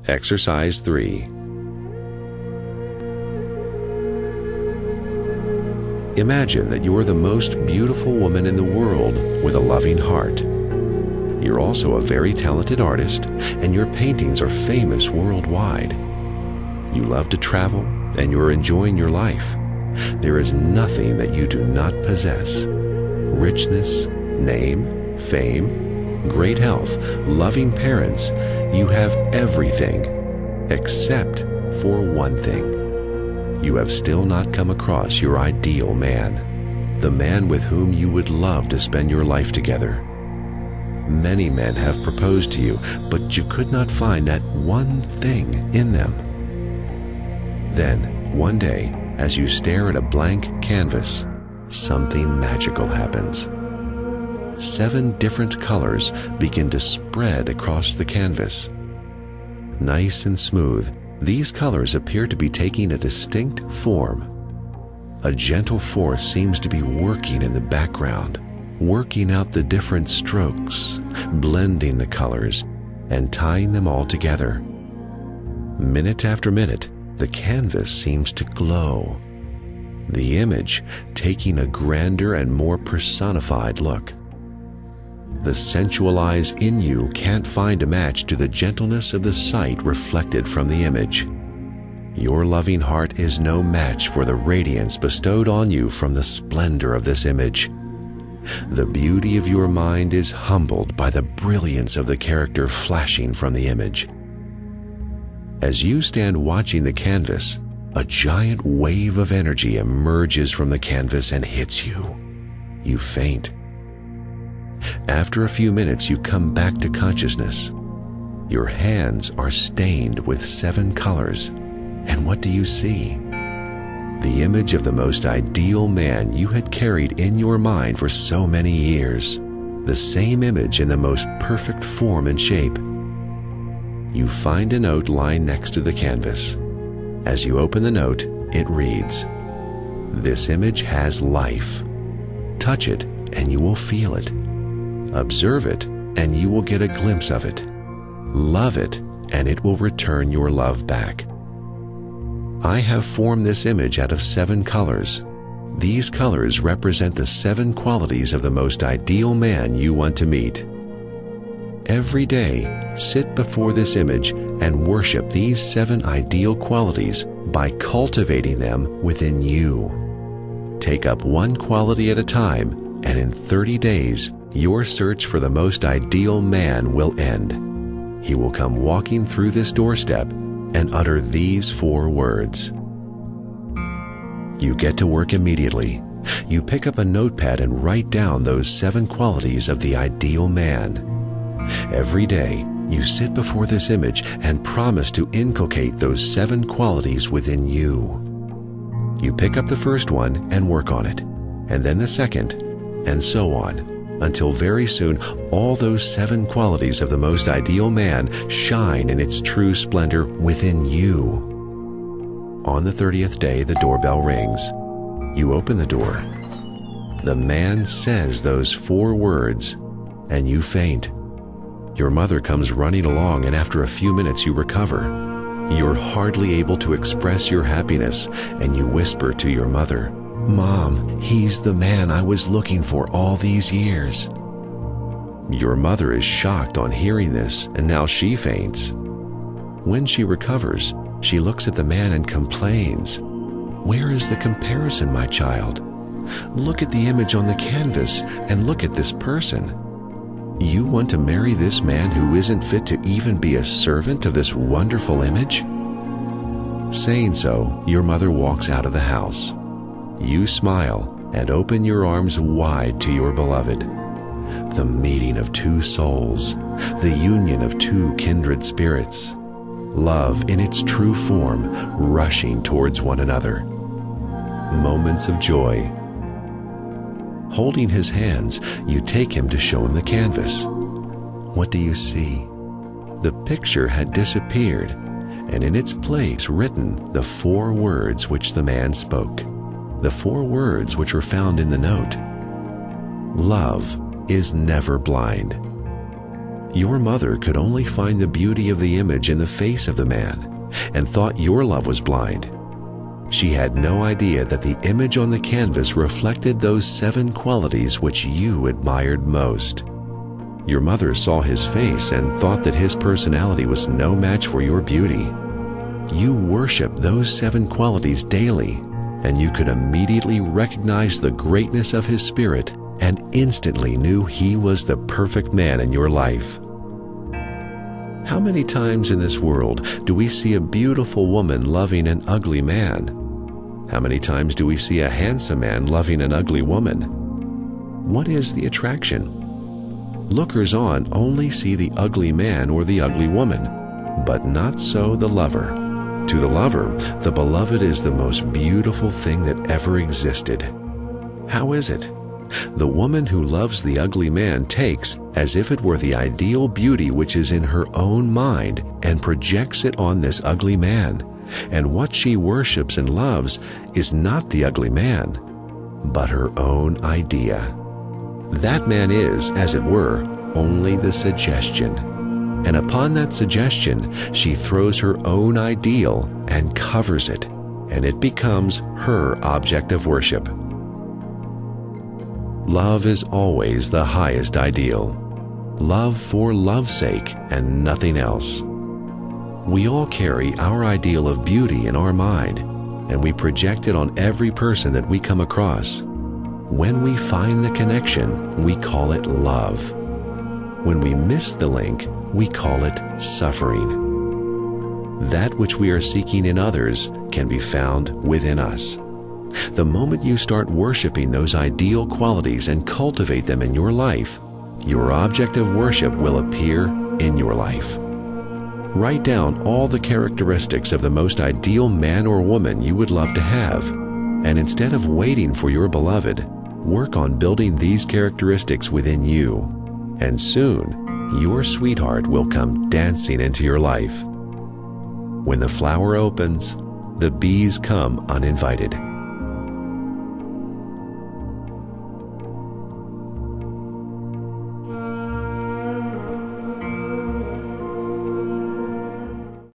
Exercise 3. Imagine that you are the most beautiful woman in the world with a loving heart. You're also a very talented artist, and your paintings are famous worldwide. You love to travel, and you're enjoying your life. There is nothing that you do not possess. Richness, name, fame, great health, loving parents, you have everything, except for one thing. You have still not come across your ideal man, the man with whom you would love to spend your life together. Many men have proposed to you, but you could not find that one thing in them. Then, one day, as you stare at a blank canvas, something magical happens. 7 different colors begin to spread across the canvas. Nice and smooth, these colors appear to be taking a distinct form. A gentle force seems to be working in the background, working out the different strokes, blending the colors, and tying them all together. Minute after minute, the canvas seems to glow, the image taking a grander and more personified look. The sensual eyes in you can't find a match to the gentleness of the sight reflected from the image. Your loving heart is no match for the radiance bestowed on you from the splendor of this image. The beauty of your mind is humbled by the brilliance of the character flashing from the image. As you stand watching the canvas, a giant wave of energy emerges from the canvas and hits you. You faint. After a few minutes, you come back to consciousness. Your hands are stained with 7 colors. And what do you see? The image of the most ideal man you had carried in your mind for so many years. The same image in the most perfect form and shape. You find a note lying next to the canvas. As you open the note, it reads, "This image has life. Touch it and you will feel it. Observe it and you will get a glimpse of it. Love it and it will return your love back. I have formed this image out of 7 colors. These colors represent the 7 qualities of the most ideal man you want to meet. Every day, sit before this image and worship these 7 ideal qualities by cultivating them within you. Take up one quality at a time, and in 30 days, your search for the most ideal man will end. He will come walking through this doorstep and utter these 4 words." You get to work immediately. You pick up a notepad and write down those 7 qualities of the ideal man. Every day, you sit before this image and promise to inculcate those 7 qualities within you. You pick up the first one and work on it, and then the second, and so on, until very soon all those 7 qualities of the most ideal man shine in its true splendor within you. On the 30th day, the doorbell rings. You open the door. The man says those 4 words, and you faint. Your mother comes running along, and after a few minutes you recover. You're hardly able to express your happiness, and you whisper to your mother, "Mom, he's the man I was looking for all these years." Your mother is shocked on hearing this, and now she faints. When she recovers, she looks at the man and complains, "Where is the comparison, my child? Look at the image on the canvas and look at this person. You want to marry this man who isn't fit to even be a servant of this wonderful image?" Saying so, your mother walks out of the house. You smile and open your arms wide to your beloved. The meeting of 2 souls, the union of 2 kindred spirits, love in its true form rushing towards one another. Moments of joy. Holding his hands, you take him to show him the canvas. What do you see? The picture had disappeared, and in its place written the 4 words which the man spoke, the 4 words which were found in the note. Love is never blind. Your mother could only find the beauty of the image in the face of the man and thought your love was blind. She had no idea that the image on the canvas reflected those 7 qualities which you admired most. Your mother saw his face and thought that his personality was no match for your beauty. You worshiped those 7 qualities daily, and you could immediately recognize the greatness of his spirit and instantly knew he was the perfect man in your life. How many times in this world do we see a beautiful woman loving an ugly man? How many times do we see a handsome man loving an ugly woman? What is the attraction? Lookers on only see the ugly man or the ugly woman, but not so the lover. To the lover, the beloved is the most beautiful thing that ever existed. How is it? The woman who loves the ugly man takes, as if it were the ideal beauty which is in her own mind, and projects it on this ugly man. And what she worships and loves is not the ugly man, but her own idea. That man is, as it were, only the suggestion. And upon that suggestion, she throws her own ideal and covers it, and it becomes her object of worship. Love is always the highest ideal. Love for love's sake and nothing else. We all carry our ideal of beauty in our mind, and we project it on every person that we come across. When we find the connection, we call it love. When we miss the link, we call it suffering. That which we are seeking in others can be found within us. The moment you start worshiping those ideal qualities and cultivate them in your life, your object of worship will appear in your life. Write down all the characteristics of the most ideal man or woman you would love to have, and instead of waiting for your beloved, work on building these characteristics within you, and soon your sweetheart will come dancing into your life. When the flower opens, the bees come uninvited.